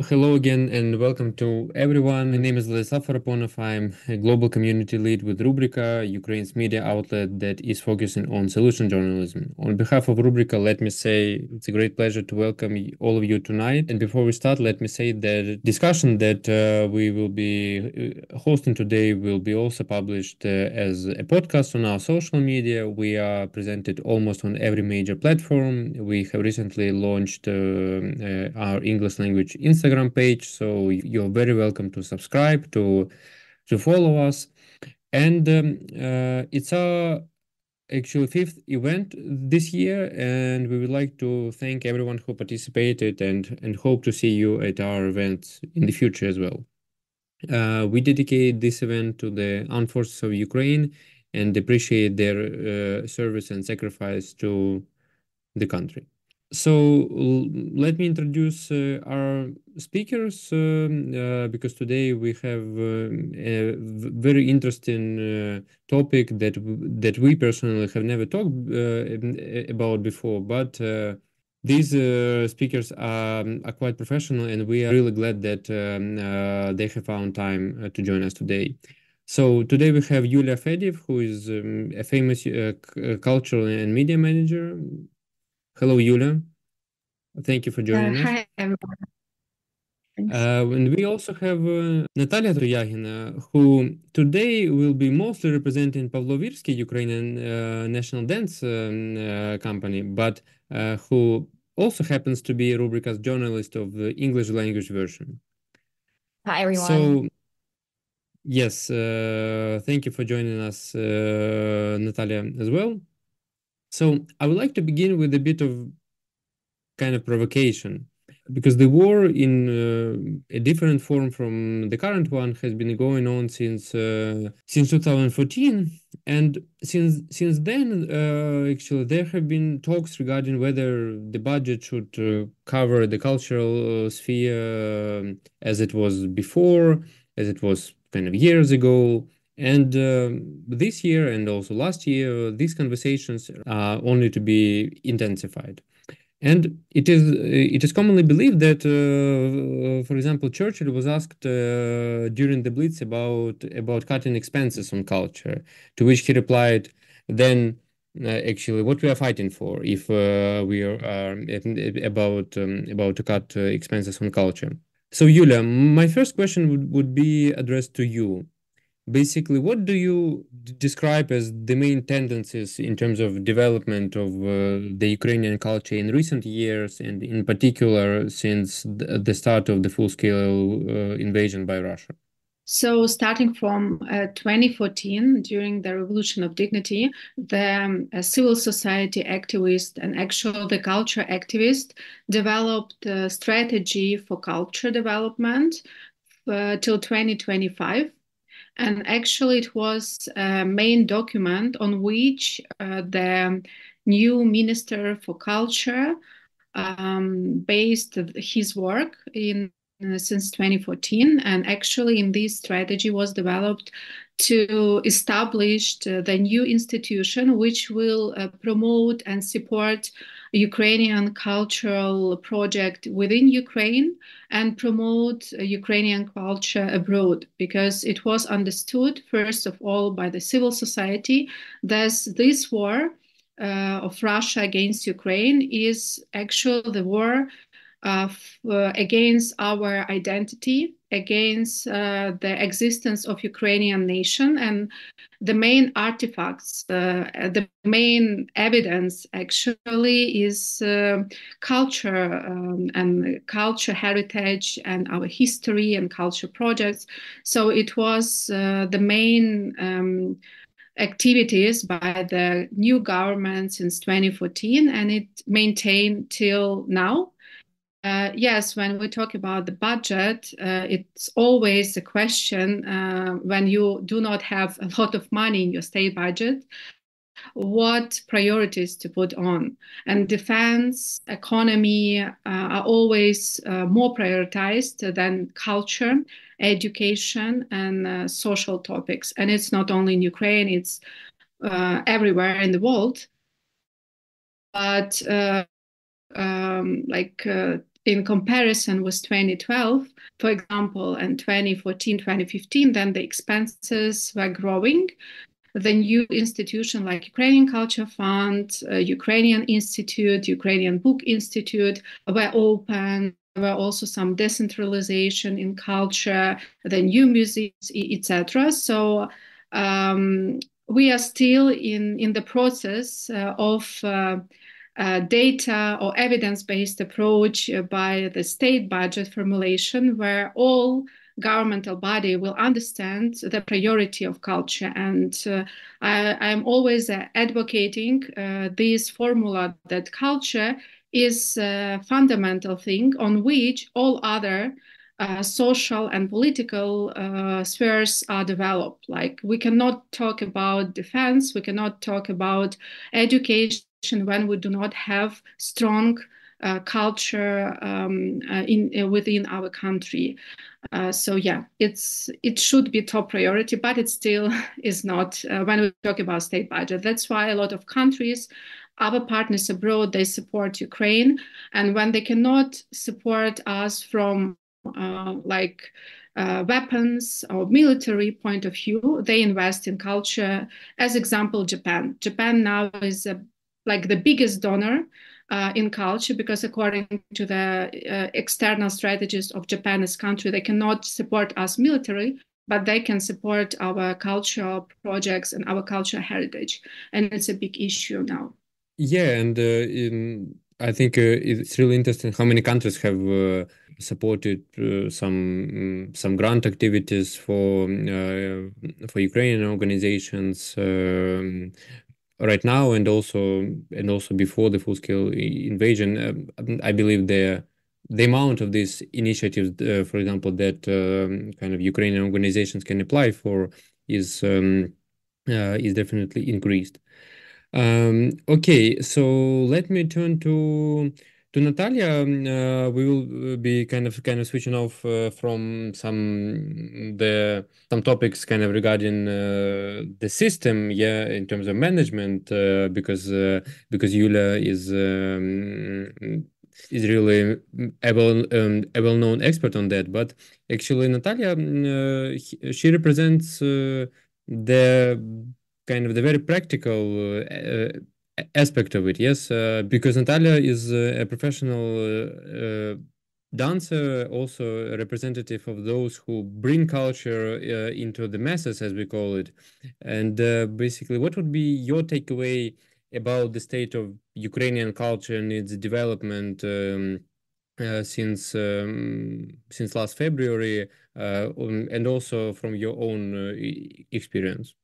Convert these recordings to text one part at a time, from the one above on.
Hello again and welcome to everyone. My name is Vladislav Faraponov. I'm a global community lead with Rubryka, Ukraine's media outlet that is focusing on solution journalism. On behalf of Rubryka, let me say it's a great pleasure to welcome all of you tonight. And before we start, let me say that discussion that we will be hosting today will be also published as a podcast on our social media. We are presented almost on every major platform. We have recently launched our English language Instagram page, so you're very welcome to subscribe, to follow us. And it's our actually fifth event this year, and we would like to thank everyone who participated and hope to see you at our events in the future as well. We dedicate this event to the armed forces of Ukraine and appreciate their service and sacrifice to the country. So let me introduce our speakers because today we have a very interesting topic that we personally have never talked about before. But these speakers are quite professional, and we are really glad that they have found time to join us today. So today we have Yuliia Fediv, who is a famous cultural and media manager. Hello, Yulia. Thank you for joining us. Hi, everyone. Thanks. And we also have Natalia Tuyagina, who today will be mostly representing Pavlo Virsky, Ukrainian national dance company, but who also happens to be Rubryka's journalist of the English language version. Hi, everyone. So, yes, thank you for joining us, Natalia, as well. So, I would like to begin with a bit of kind of provocation, because the war in a different form from the current one has been going on since 2014, and since then actually there have been talks regarding whether the budget should cover the cultural sphere as it was before, as it was kind of years ago. And this year and also last year, these conversations are only to be intensified. And it is commonly believed that, for example, Churchill was asked during the Blitz about cutting expenses on culture, to which he replied, "Then, actually, what we are fighting for if we are about to cut expenses on culture?" So, Yulia, my first question would be addressed to you. Basically, what do you describe as the main tendencies in terms of development of the Ukrainian culture in recent years, and in particular since the start of the full-scale invasion by Russia? So, starting from 2014, during the Revolution of Dignity, the civil society activists and actual the culture activists developed a strategy for culture development till 2025. And actually, it was a main document on which the new Minister for Culture based his work in since 2014. And actually, in this strategy was developed to establish the new institution which will promote and support Ukrainian cultural project within Ukraine and promote Ukrainian culture abroad, because it was understood, first of all, by the civil society that this war of Russia against Ukraine is actually the war against our identity, against the existence of Ukrainian nation, and the main artifacts, the main evidence actually is culture and culture heritage and our history and culture projects. So it was the main activities by the new government since 2014, and it maintained till now. Yes, when we talk about the budget, it's always a question when you do not have a lot of money in your state budget, what priorities to put on. And defense, economy are always more prioritized than culture, education, and social topics. And it's not only in Ukraine, it's everywhere in the world. But in comparison with 2012, for example, and 2014, 2015, then the expenses were growing. The new institution like Ukrainian Culture Fund, Ukrainian Institute, Ukrainian Book Institute were open. There were also some decentralization in culture, the new museums, etc. So we are still in the process of data or evidence-based approach by the state budget formulation, where all governmental body will understand the priority of culture. And I'm always advocating this formula that culture is a fundamental thing on which all other social and political spheres are developed. Like we cannot talk about defense, we cannot talk about education when we do not have strong culture within our country. So yeah, it should be top priority, but it still is not when we talk about state budget. That's why a lot of countries, our partners abroad, they support Ukraine, and when they cannot support us from weapons or military point of view, they invest in culture. As example, Japan. Japan now is like the biggest donor in culture, because according to the external strategies of Japan as country, they cannot support us military, but they can support our cultural projects and our cultural heritage. And it's a big issue now. Yeah, and I think it's really interesting how many countries have supported some grant activities for Ukrainian organizations right now, and also before the full-scale invasion. I believe the amount of these initiatives, for example, that kind of Ukrainian organizations can apply for is definitely increased. Okay, so let me turn to Natalia. We will be kind of switching off from some topics kind of regarding the system, yeah, in terms of management, because Yulia is really a well-known expert on that. But actually, Natalia, she represents the kind of the very practical aspect of it, yes, because Natalia is a professional dancer, also a representative of those who bring culture into the masses, as we call it. And basically, what would be your takeaway about the state of Ukrainian culture and its development since last February, and also from your own experience?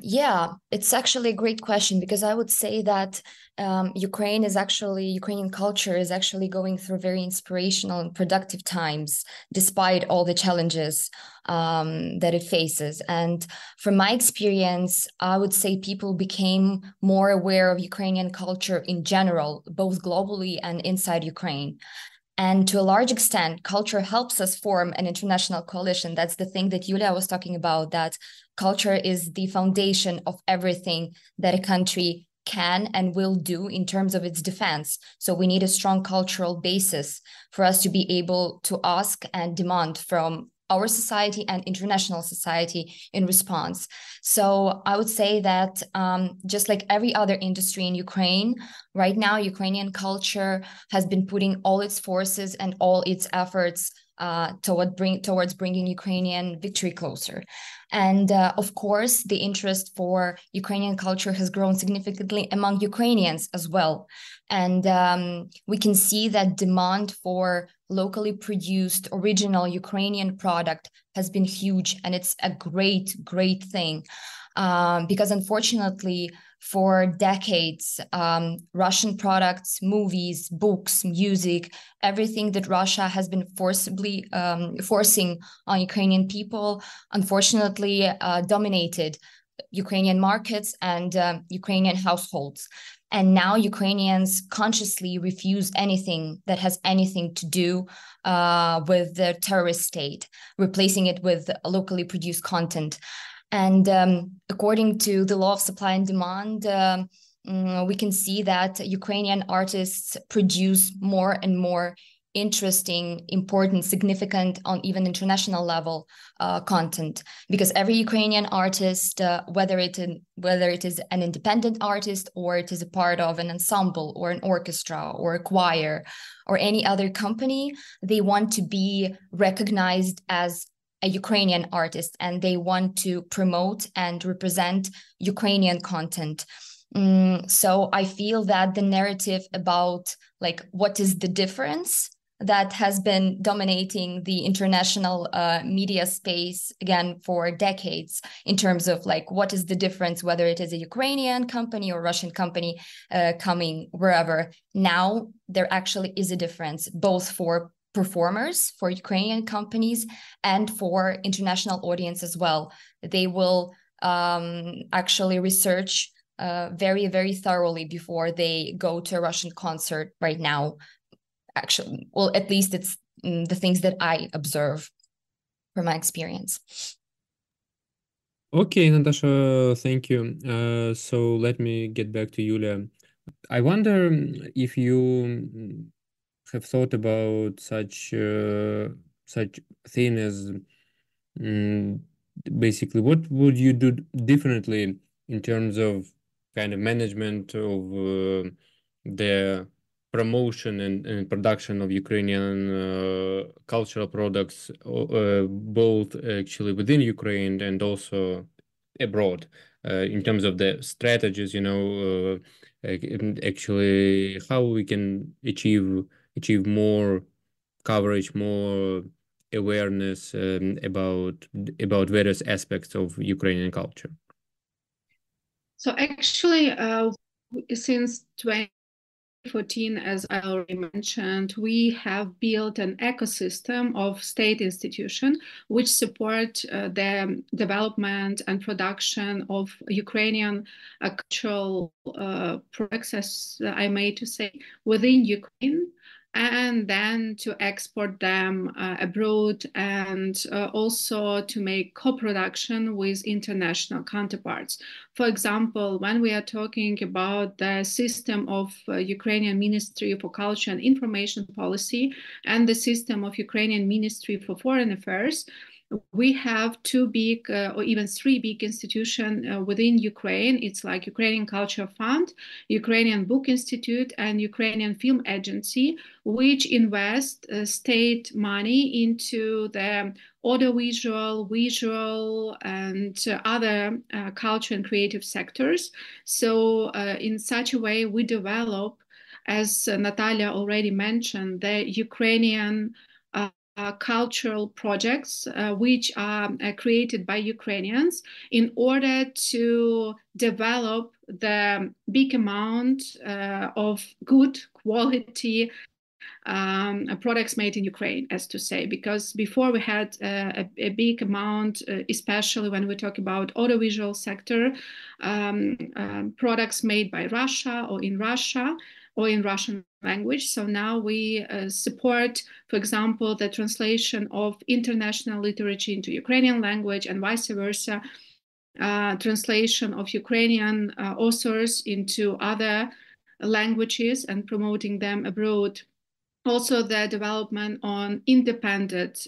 Yeah, it's actually a great question, because I would say that Ukrainian culture is actually going through very inspirational and productive times, despite all the challenges that it faces. And from my experience, I would say people became more aware of Ukrainian culture in general, both globally and inside Ukraine. And to a large extent, culture helps us form an international coalition. That's the thing that Yulia was talking about, that culture is the foundation of everything that a country can and will do in terms of its defense. So we need a strong cultural basis for us to be able to ask and demand from our society and international society in response. So I would say that just like every other industry in Ukraine, right now, Ukrainian culture has been putting all its forces and all its efforts towards bringing Ukrainian victory closer. And of course, the interest for Ukrainian culture has grown significantly among Ukrainians as well. And we can see that demand for locally produced original Ukrainian product has been huge. And it's a great, great thing. Because unfortunately, for decades, Russian products, movies, books, music, everything that Russia has been forcibly forcing on Ukrainian people, unfortunately, dominated Ukrainian markets and Ukrainian households. And now Ukrainians consciously refuse anything that has anything to do with the terrorist state, replacing it with locally produced content. And according to the law of supply and demand, we can see that Ukrainian artists produce more and more interesting, important, significant on even international level content, because every Ukrainian artist, whether it is an independent artist or it is a part of an ensemble or an orchestra or a choir or any other company, they want to be recognized as a Ukrainian artist, and they want to promote and represent Ukrainian content. So I feel that the narrative about like what is the difference that has been dominating the international media space again for decades, in terms of like what is the difference whether it is a Ukrainian company or Russian company coming wherever. Now there actually is a difference, both for performers, for Ukrainian companies, and for international audience as well. They will actually research very, very thoroughly before they go to a Russian concert right now. Actually, well, at least it's the things that I observe from my experience. Okay, Natasha, thank you. So let me get back to Yuliia. I wonder if you have thought about such thing as basically what would you do differently in terms of kind of management of the promotion and production of Ukrainian cultural products, both actually within Ukraine and also abroad, in terms of the strategies, actually how we can achieve more coverage, more awareness about various aspects of Ukrainian culture. So actually, since 2014, as I already mentioned, we have built an ecosystem of state institutions which support the development and production of Ukrainian cultural products, as I may to say, within Ukraine, and then to export them abroad, and also to make co-production with international counterparts. For example, when we are talking about the system of Ukrainian Ministry for Culture and Information Policy and the system of Ukrainian Ministry for Foreign Affairs, we have two big or even three big institutions within Ukraine. It's like Ukrainian Culture Fund, Ukrainian Book Institute, and Ukrainian Film Agency, which invest state money into the audiovisual, visual, and other culture and creative sectors. So in such a way, we develop, as Natalia already mentioned, the Ukrainian cultural projects which are created by Ukrainians in order to develop the big amount of good quality products made in Ukraine, as to say, because before we had a big amount, especially when we talk about audiovisual sector, products made by Russia or in Russian language. So now we support, for example, the translation of international literature into Ukrainian language and vice versa, translation of Ukrainian authors into other languages and promoting them abroad. Also the development on independent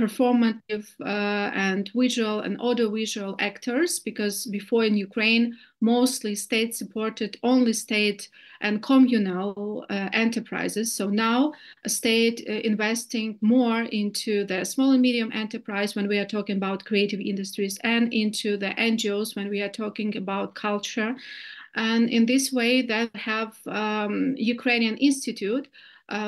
performative and visual and audiovisual actors, because before in Ukraine, mostly state-supported, only state and communal enterprises. So now a state investing more into the small and medium enterprise when we are talking about creative industries, and into the NGOs when we are talking about culture. And in this way, they have Ukrainian Institute,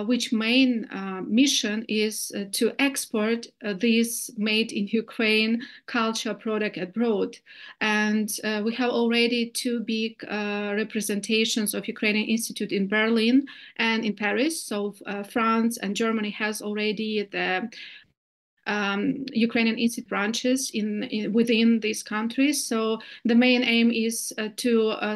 which main mission is to export these made in Ukraine culture product abroad. And we have already two big representations of Ukrainian Institute in Berlin and in Paris. So France and Germany has already the Ukrainian Institute branches within these countries. So the main aim is to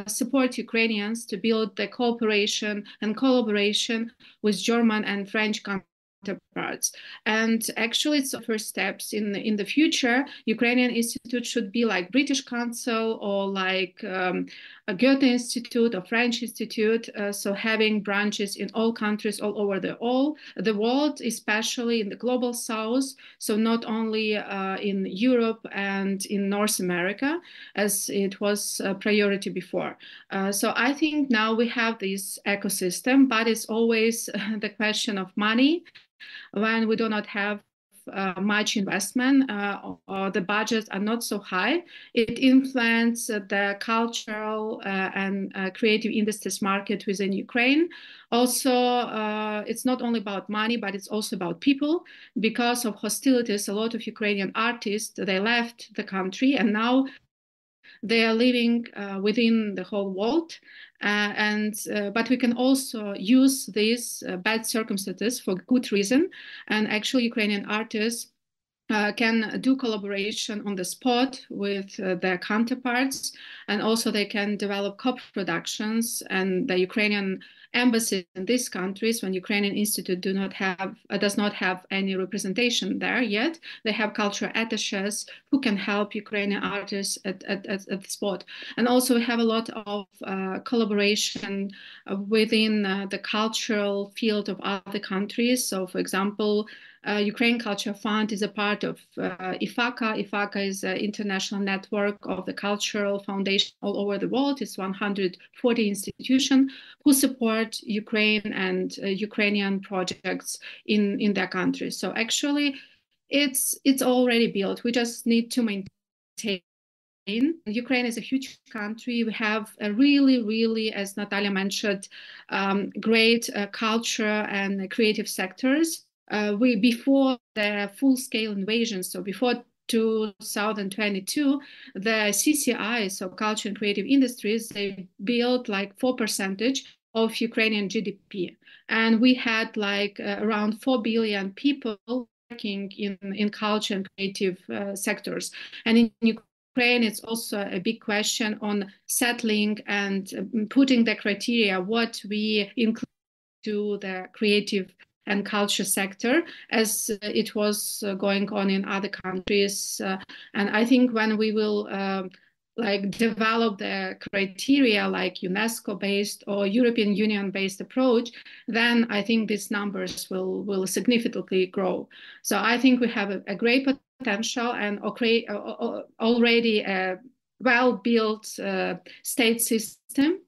support Ukrainians to build the cooperation and collaboration with German and French counterparts. And actually, it's the first steps. In the future, Ukrainian Institute should be like British Council or like a Goethe Institute, a French Institute, so having branches in all countries all over the world, especially in the global south, so not only in Europe and in North America, as it was a priority before. So I think now we have this ecosystem, but it's always the question of money. When we do not have much investment or the budgets are not so high, it influences the cultural and creative industries market within Ukraine. Also, it's not only about money, but it's also about people. Because of hostilities, a lot of Ukrainian artists, they left the country, and now they are living within the whole world. But we can also use these bad circumstances for good reason. And actually, Ukrainian artists can do collaboration on the spot with their counterparts, and also they can develop co-productions. And the Ukrainian embassy in these countries, when Ukrainian Institute does not have any representation there yet, they have cultural attachés who can help Ukrainian artists at the spot. And also we have a lot of collaboration within the cultural field of other countries. So, for example, Ukraine Culture Fund is a part of IFACA. IFACA is an international network of the cultural foundation all over the world. It's 140 institutions who support Ukraine and Ukrainian projects in their country. So actually, it's already built. We just need to maintain. Ukraine is a huge country. We have a really, as Natalia mentioned, great culture and creative sectors. Before the full-scale invasion, so before 2022, the CCI, so culture and creative industries, they built like 4% of Ukrainian GDP. And we had like around 4 billion people working in culture and creative sectors. And in Ukraine, it's also a big question on settling and putting the criteria, what we include to the creative and culture sector, as it was going on in other countries. And I think when we will develop the criteria like UNESCO-based or European Union-based approach, then I think these numbers will significantly grow. So I think we have a great potential and already a well-built state system.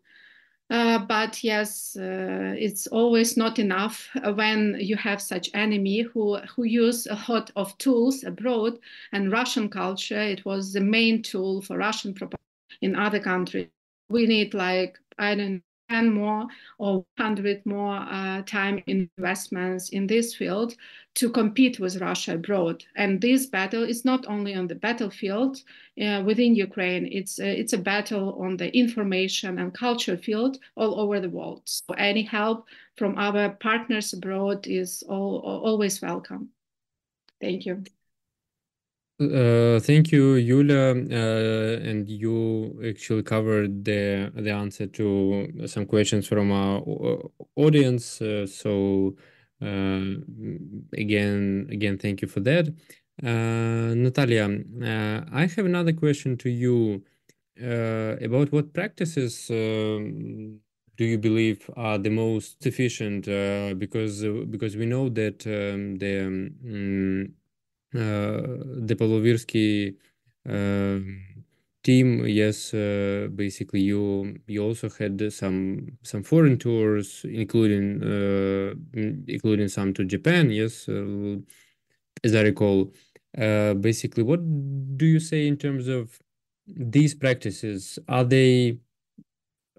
But yes, it's always not enough when you have such enemy who use a lot of tools abroad. And Russian culture, it was the main tool for Russian propaganda in other countries. We need like, I don't know, 10 more or 100 more time investments in this field to compete with Russia abroad. And this battle is not only on the battlefield within Ukraine, it's a battle on the information and culture field all over the world. So any help from our partners abroad is always welcome. Thank you. Thank you, Yulia, and you actually covered the answer to some questions from our audience. So again, thank you for that. Natalia, I have another question to you about what practices do you believe are the most efficient? Because we know that the Pavlo Virsky team, yes, basically you also had some foreign tours, including some to Japan, yes, as I recall. Basically, what do you say in terms of these practices? Are they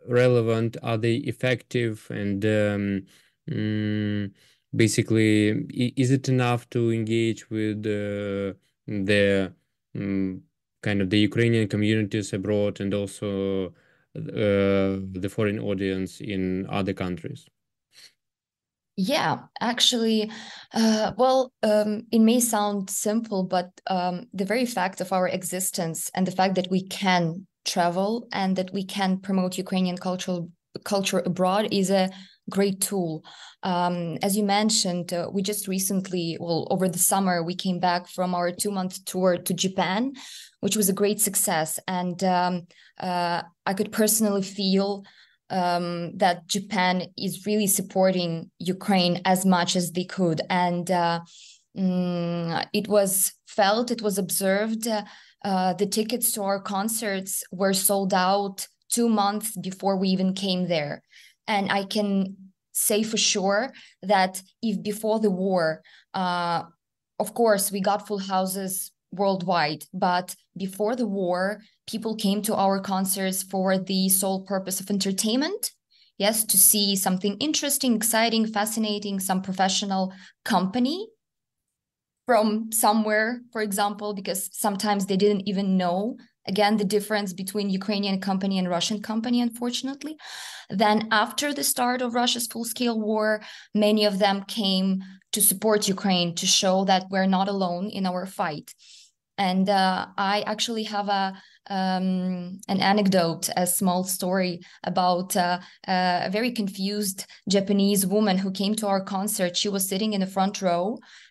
relevant? Are they effective? And basically, is it enough to engage with the kind of the Ukrainian communities abroad and also the foreign audience in other countries? Yeah, actually, it may sound simple, but the very fact of our existence and the fact that we can travel and that we can promote Ukrainian culture abroad is a great tool. As you mentioned, we just recently, over the summer, we came back from our 2-month tour to Japan, which was a great success. And I could personally feel that Japan is really supporting Ukraine as much as they could. And it was felt, it was observed. The tickets to our concerts were sold out 2 months before we even came there. And I can say for sure that if before the war, of course, we got full houses worldwide, but before the war, people came to our concerts for the sole purpose of entertainment. Yes, to see something interesting, exciting, fascinating, some professional company from somewhere, for example, because sometimes they didn't even know, again, the difference between Ukrainian company and Russian company, unfortunately. Then after the start of Russia's full-scale war, many of them came to support Ukraine, to show that we're not alone in our fight. And I actually have an anecdote, a small story about a very confused Japanese woman who came to our concert. She was sitting in the front row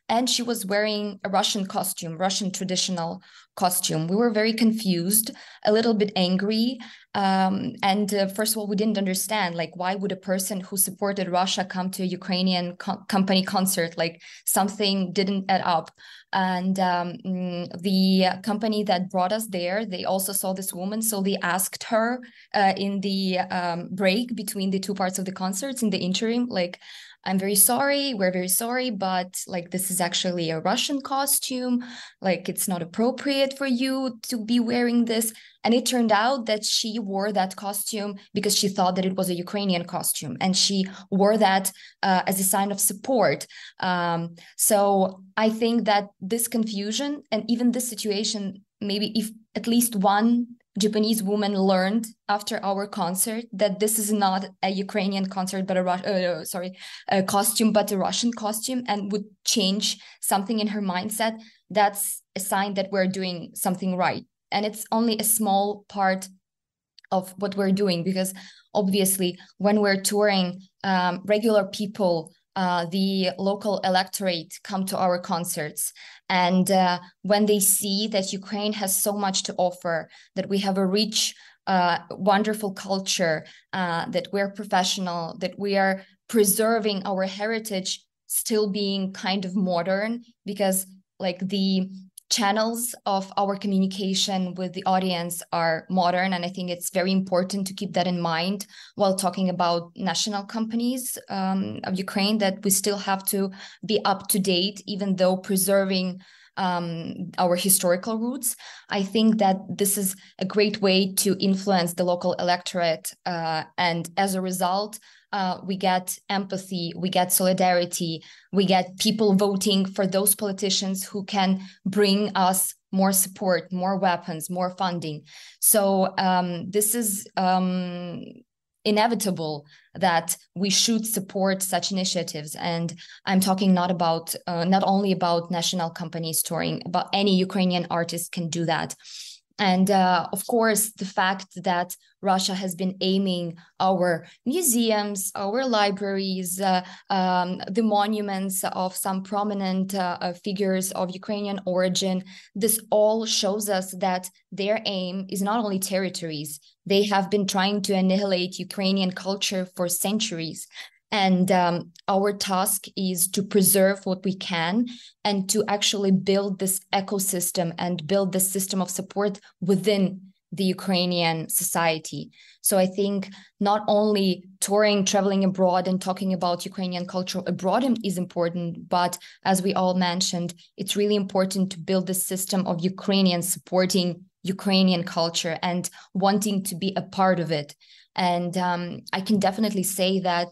and she was wearing a Russian costume, Russian traditional costume. We were very confused, a little bit angry. And first of all, we didn't understand, like, why would a person who supported Russia come to a Ukrainian company concert? Like, something didn't add up. And the company that brought us there, they also saw this woman. So they asked her in the break between the two parts of the concerts, in the interim, like, I'm very sorry, we're very sorry, but like, this is actually a Russian costume. Like, it's not appropriate for you to be wearing this. And it turned out that she wore that costume because she thought that it was a Ukrainian costume. And she wore that as a sign of support. So I think that this confusion and even this situation, maybe if at least one Japanese woman learned after our concert that this is not a Ukrainian concert, but a costume, but a Russian costume, and would change something in her mindset, that's a sign that we're doing something right. And it's only a small part of what we're doing, because obviously when we're touring, regular people, the local electorate come to our concerts. And when they see that Ukraine has so much to offer, that we have a rich, wonderful culture, that we're professional, that we are preserving our heritage, still being kind of modern, because like the channels of our communication with the audience are modern. And I think it's very important to keep that in mind while talking about national companies of Ukraine, that we still have to be up to date, even though preserving our historical roots. I think that this is a great way to influence the local electorate. And as a result, we get empathy, we get solidarity, we get people voting for those politicians who can bring us more support, more weapons, more funding. So this is inevitable that we should support such initiatives. And I'm talking not only about national companies touring, but any Ukrainian artist can do that. And of course, the fact that Russia has been aiming our museums, our libraries, the monuments of some prominent figures of Ukrainian origin, this all shows us that their aim is not only territories. They have been trying to annihilate Ukrainian culture for centuries. And our task is to preserve what we can and to actually build this ecosystem and build this system of support within the Ukrainian society. So I think not only touring, traveling abroad and talking about Ukrainian culture abroad is important, but as we all mentioned, it's really important to build this system of Ukrainians supporting Ukrainian culture and wanting to be a part of it. And I can definitely say that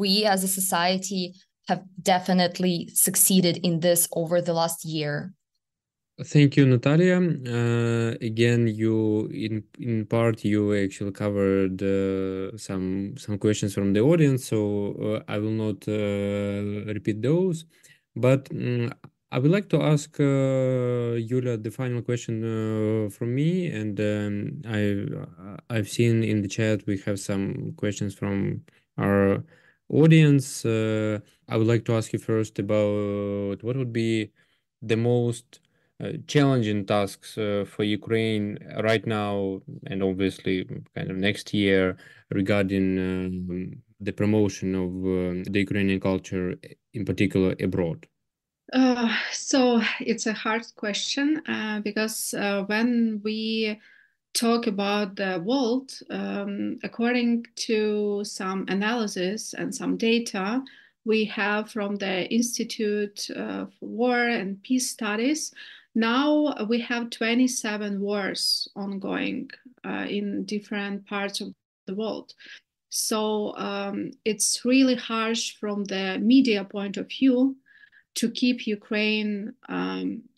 we as a society have definitely succeeded in this over the last year. Thank you, Natalia. Again, you in part you actually covered some questions from the audience, so I will not repeat those. But I would like to ask Yulia the final question from me, and I've seen in the chat we have some questions from our audience. I would like to ask you first about what would be the most challenging tasks for Ukraine right now and obviously kind of next year regarding the promotion of the Ukrainian culture, in particular abroad? So it's a hard question because when we talk about the world, according to some analysis and some data we have from the Institute of War and Peace Studies, now we have 27 wars ongoing in different parts of the world. So it's really harsh from the media point of view to keep Ukraine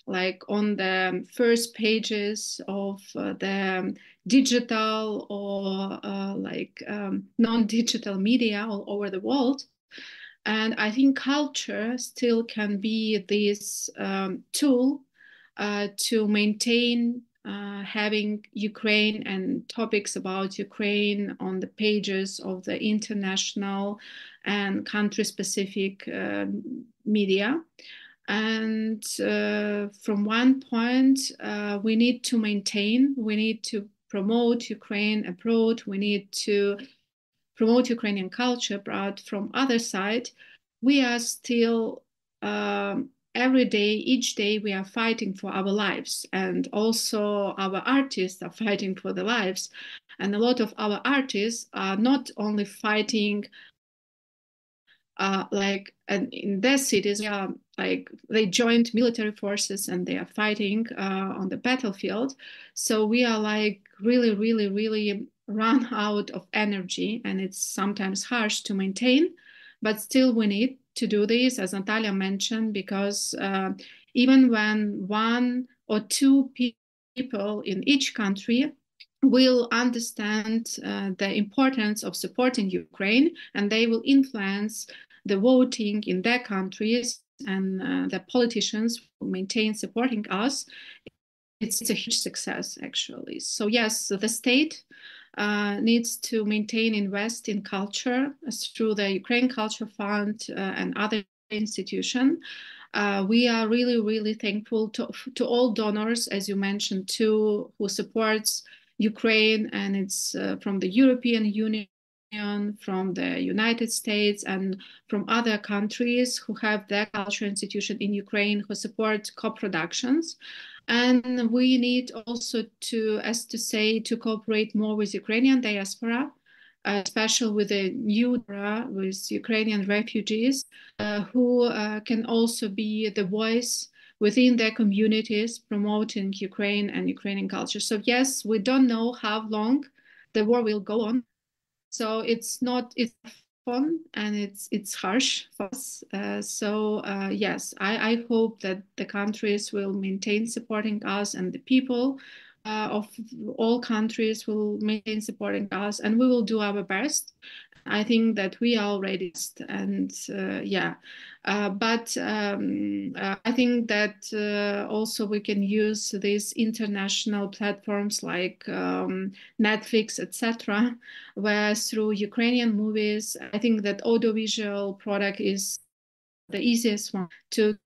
like on the first pages of the digital or non-digital media all over the world. And I think culture still can be this tool to maintain having Ukraine and topics about Ukraine on the pages of the international and country-specific media. And from one point, we need to promote Ukraine abroad, we need to promote Ukrainian culture, but from other side, we are still every day, each day, we are fighting for our lives, and also our artists are fighting for their lives. And a lot of our artists are not only fighting in their cities, they joined military forces and they are fighting on the battlefield. So we are like really, really, really run out of energy, and it's sometimes harsh to maintain, but still we need to do this, as Natalia mentioned, because even when one or two people in each country will understand the importance of supporting Ukraine, and they will influence the voting in their countries, and the politicians will maintain supporting us, it's a huge success, actually. So yes, the state needs to maintain, invest in culture through the Ukraine Culture Fund and other institutions. We are really, really thankful to all donors, as you mentioned, too, who supports Ukraine, and it's from the European Union, from the United States, and from other countries who have their culture institution in Ukraine, who support co-productions. And we need also to cooperate more with Ukrainian diaspora, especially with the new era, with Ukrainian refugees, who can also be the voice within their communities promoting Ukraine and Ukrainian culture. So yes, we don't know how long the war will go on. So it's fun, and it's harsh for us. Yes, I hope that the countries will maintain supporting us, and the people of all countries will maintain supporting us, and we will do our best. I think that we are already, and I think that also we can use these international platforms like Netflix, etc., where through Ukrainian movies, I think that audiovisual product is the easiest one to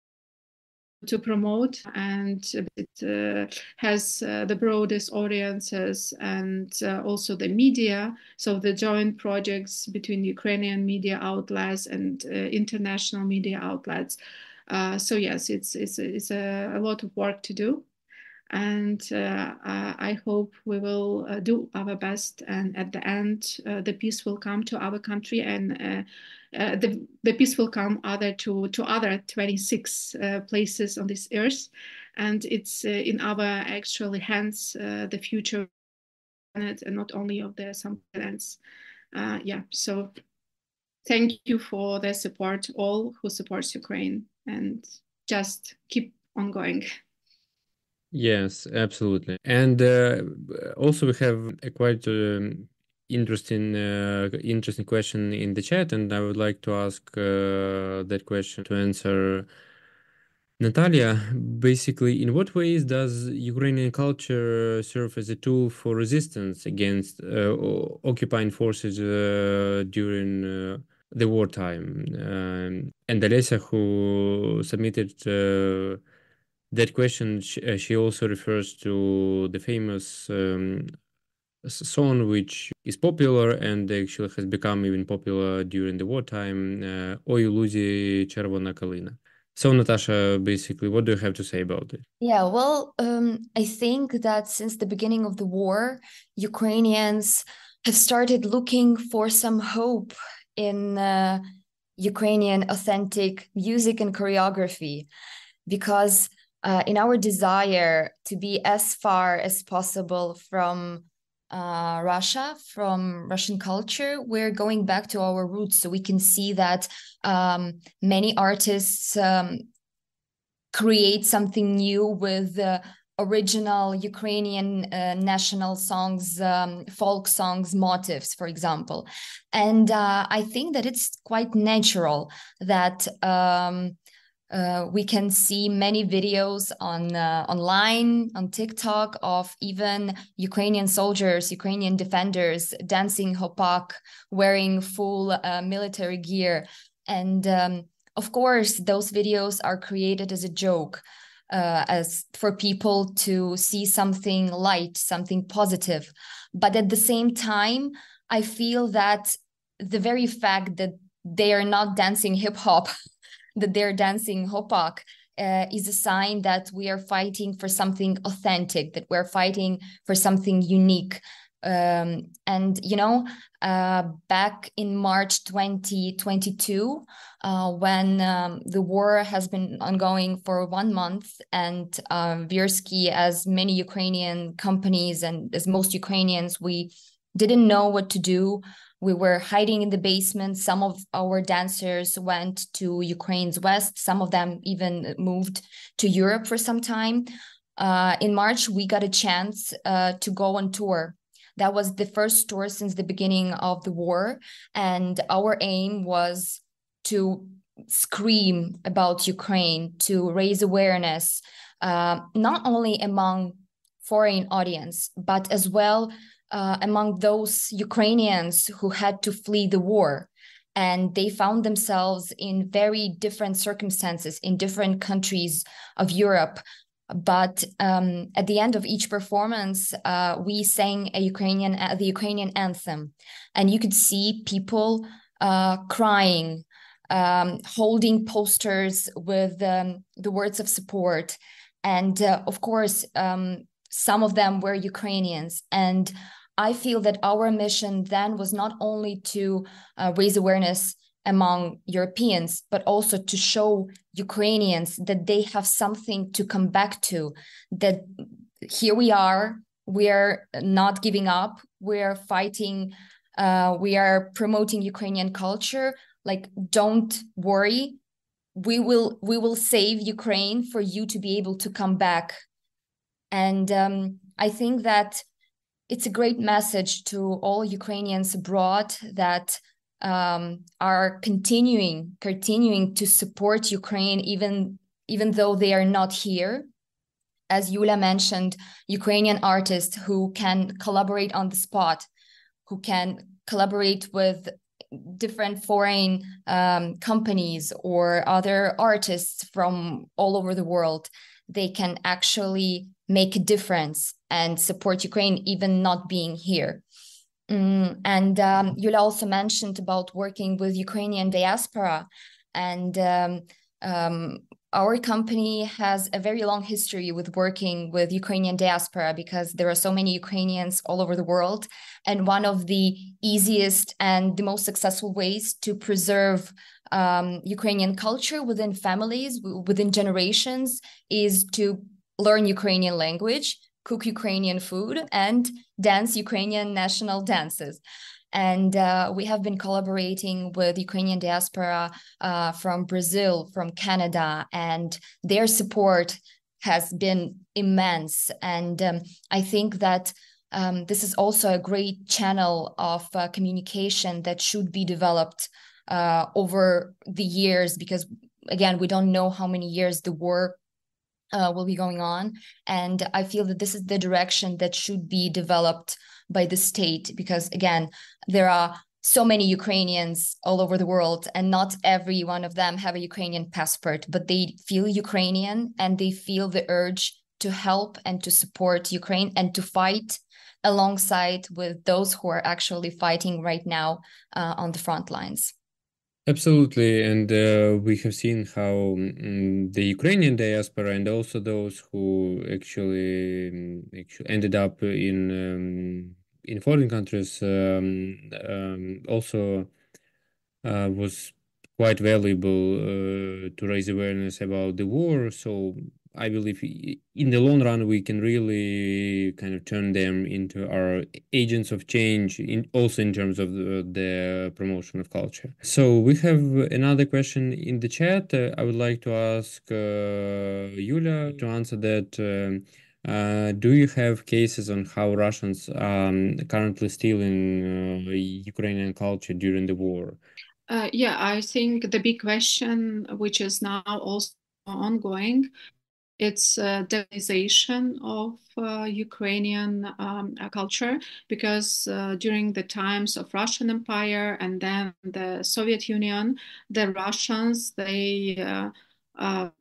promote, and it has the broadest audiences, and also the media. So the joint projects between Ukrainian media outlets and international media outlets. So yes, it's a lot of work to do. And I hope we will do our best, and at the end the peace will come to our country, and the peace will come to other 26 places on this earth, and it's in our actually hands, the future planet, and not only of some planets. So thank you for the support, all who supports Ukraine, and just keep on going. Yes, absolutely. And also we have a quite interesting question in the chat, and I would like to ask that question to answer Natalia. Basically, in what ways does Ukrainian culture serve as a tool for resistance against occupying forces during the wartime? And Alessia, who submitted that question, she also refers to the famous song which is popular and actually has become even popular during the wartime, Ой у лузі червона калина. So, Natasha, basically, what do you have to say about it? Yeah, well, I think that since the beginning of the war, Ukrainians have started looking for some hope in Ukrainian authentic music and choreography, because in our desire to be as far as possible from Russia, from Russian culture, we're going back to our roots. So we can see that many artists create something new with original Ukrainian national songs, folk songs, motifs, for example. And I think that it's quite natural that we can see many videos online, on TikTok, of even Ukrainian soldiers, Ukrainian defenders dancing hopak, wearing full military gear. And of course, those videos are created as a joke, as for people to see something light, something positive. But at the same time, I feel that the very fact that they are not dancing hip hop, that they're dancing hopak, is a sign that we are fighting for something authentic, that we're fighting for something unique. And, you know, back in March 2022, when the war has been ongoing for 1 month, and Virsky, as many Ukrainian companies and as most Ukrainians, we didn't know what to do. We were hiding in the basement. Some of our dancers went to Ukraine's west. Some of them even moved to Europe for some time. In March, we got a chance to go on tour. That was the first tour since the beginning of the war. And our aim was to scream about Ukraine, to raise awareness, not only among foreign audience, but as well among those Ukrainians who had to flee the war. And they found themselves in very different circumstances in different countries of Europe. But at the end of each performance, we sang the Ukrainian anthem, and you could see people crying, holding posters with the words of support, and of course, some of them were Ukrainians. And I feel that our mission then was not only to raise awareness among Europeans, but also to show Ukrainians that they have something to come back to, that here we are not giving up, we're fighting, we are promoting Ukrainian culture. Like, don't worry, we will save Ukraine for you to be able to come back. And I think that it's a great message to all Ukrainians abroad that are continuing to support Ukraine, even though they are not here. As Yuliia mentioned, Ukrainian artists who can collaborate on the spot, who can collaborate with different foreign companies or other artists from all over the world, they can actually make a difference and support Ukraine, even not being here. And Yuliia also mentioned about working with Ukrainian diaspora, and our company has a very long history with working with Ukrainian diaspora, because there are so many Ukrainians all over the world. And one of the easiest and the most successful ways to preserve Ukrainian culture within families, within generations, is to learn Ukrainian language, cook Ukrainian food, and dance Ukrainian national dances. And we have been collaborating with Ukrainian diaspora from Brazil, from Canada, and their support has been immense. And I think that this is also a great channel of communication that should be developed over the years, because, again, we don't know how many years the war will be going on. And I feel that this is the direction that should be developed by the state, because, again, there are so many Ukrainians all over the world, and not every one of them have a Ukrainian passport, but they feel Ukrainian and they feel the urge to help and to support Ukraine and to fight alongside with those who are actually fighting right now on the front lines. Absolutely, and we have seen how the Ukrainian diaspora and also those who actually ended up in foreign countries also was quite valuable to raise awareness about the war. So I believe in the long run, we can really kind of turn them into our agents of change, also in terms of the promotion of culture. So we have another question in the chat. I would like to ask Yulia to answer that. Do you have cases on how Russians currently stealing Ukrainian culture during the war? Yeah, I think the big question, which is now also ongoing, it's demonization of Ukrainian culture, because during the times of Russian Empire and then the Soviet Union, the Russians, they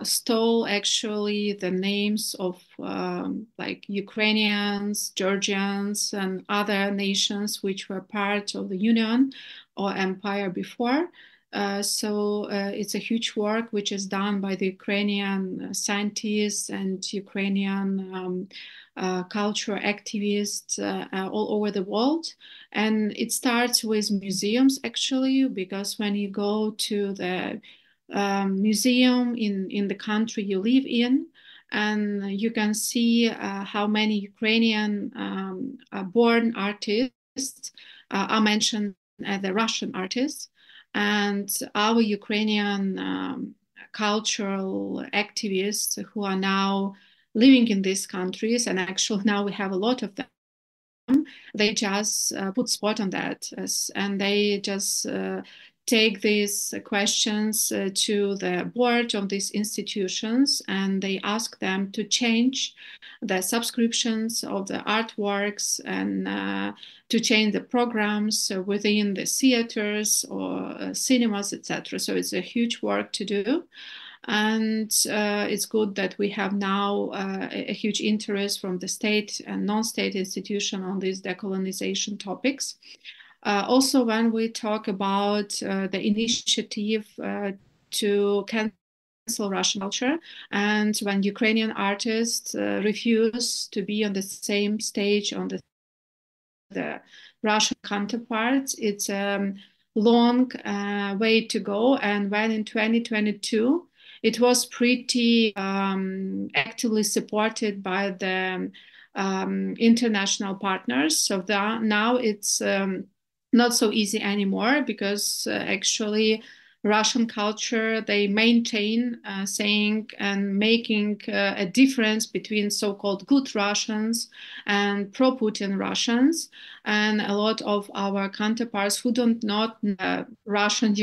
stole actually the names of like Ukrainians, Georgians, and other nations which were part of the Union or empire before. So it's a huge work which is done by the Ukrainian scientists and Ukrainian cultural activists all over the world. And it starts with museums, actually, because when you go to the museum in the country you live in, and you can see how many Ukrainian born artists are mentioned as the Russian artists. And our Ukrainian cultural activists who are now living in these countries, and actually now we have a lot of them, they just put spot on that, and they just take these questions to the board of these institutions, and they ask them to change the subscriptions of the artworks and to change the programs within the theaters or cinemas, etc. So it's a huge work to do. And it's good that we have now a huge interest from the state and non-state institution on these decolonization topics. Also, when we talk about the initiative to cancel Russian culture, and when Ukrainian artists refuse to be on the same stage on the Russian counterparts, it's a long way to go. And when in 2022, it was pretty actively supported by the international partners. So that now it's not so easy anymore, because actually Russian culture, they maintain saying and making a difference between so-called good Russians and pro-Putin Russians. And a lot of our counterparts who don't not Russian,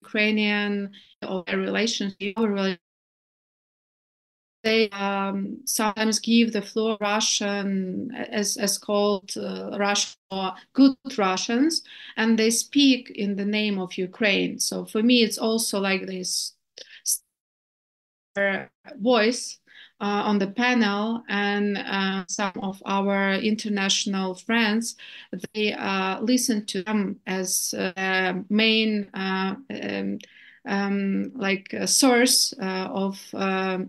Ukrainian or relationship, they sometimes give the floor Russian as called Russian or good Russians, and they speak in the name of Ukraine. So for me, it's also like this voice on the panel, and some of our international friends, they listen to them as main like a source of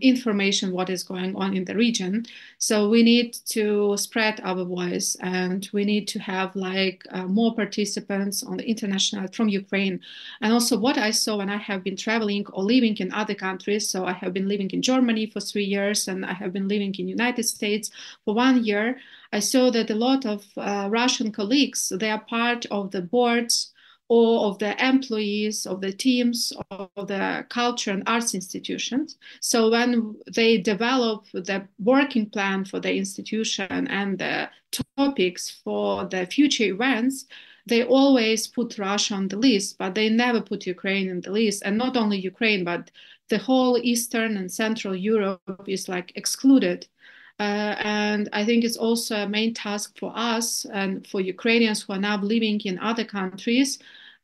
information what is going on in the region. So we need to spread our voice, and we need to have like more participants on the international from Ukraine. And also what I saw when I have been traveling or living in other countries, so I have been living in Germany for 3 years, and I have been living in United States for 1 year. I saw that a lot of Russian colleagues, they are part of the boards or of the employees of the teams of the culture and arts institutions. So when they develop the working plan for the institution and the topics for the future events, they always put Russia on the list, but they never put Ukraine on the list. And not only Ukraine, but the whole Eastern and Central Europe is like excluded. And I think it's also a main task for us and for Ukrainians who are now living in other countries.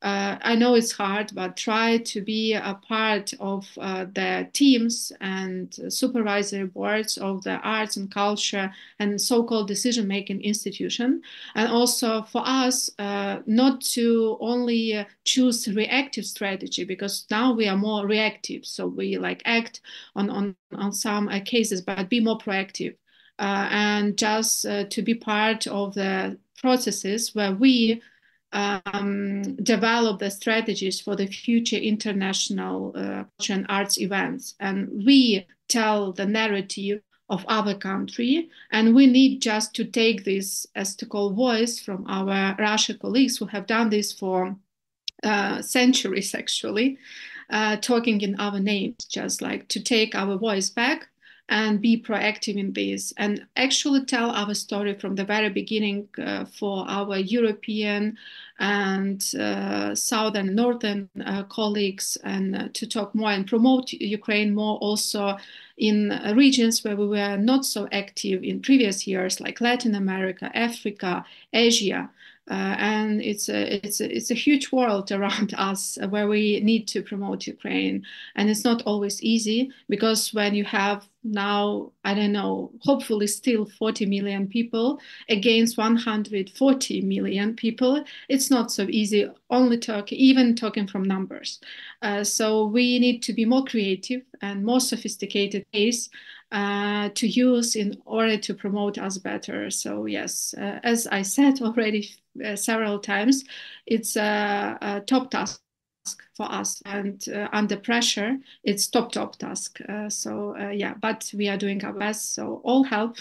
I know it's hard, but try to be a part of the teams and supervisory boards of the arts and culture and so-called decision-making institution. And also for us, not to only choose reactive strategy, because now we are more reactive. So we like act on some cases, but be more proactive. And just to be part of the processes where we develop the strategies for the future international culture and arts events. And we tell the narrative of our country, and we need just to take this, as to call, voice from our Russia colleagues who have done this for centuries, actually, talking in our names, just like to take our voice back and be proactive in this and actually tell our story from the very beginning for our European and southern northern colleagues, and to talk more and promote Ukraine more also in regions where we were not so active in previous years, like Latin America, Africa, Asia. And it's a huge world around us where we need to promote Ukraine, and it's not always easy, because when you have now, I don't know, hopefully still 40 million people against 140 million people, it's not so easy. Even talking from numbers. So we need to be more creative and more sophisticated ways to use in order to promote us better. So yes, as I said already several times, it's a top task for us, and under pressure, it's top task. Yeah, but we are doing our best. So all help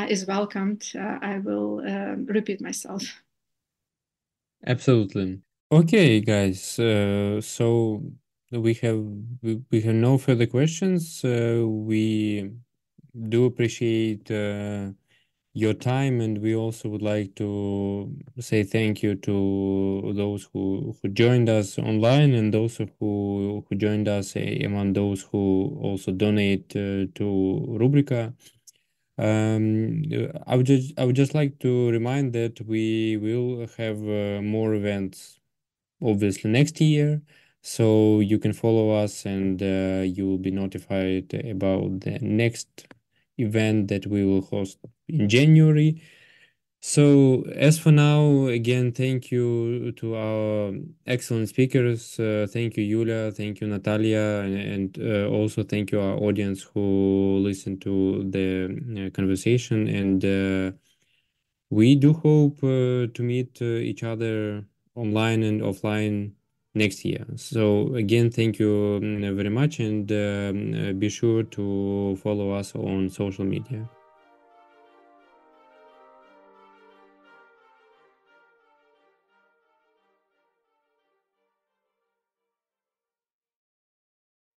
is welcomed. I will repeat myself. Absolutely. Okay, guys. So we have no further questions. We do appreciate your time, and we also would like to say thank you to those who joined us online, and those who joined us among those who also donate to Rubryka. I would just like to remind that we will have more events, obviously, next year. So you can follow us, and you will be notified about the next event that we will host in January. So as for now, again, thank you to our excellent speakers. Thank you, Yulia. Thank you, Natalia, and also thank you our audience who listened to the conversation. And we do hope to meet each other online and offline next year. So again, thank you very much, and be sure to follow us on social media.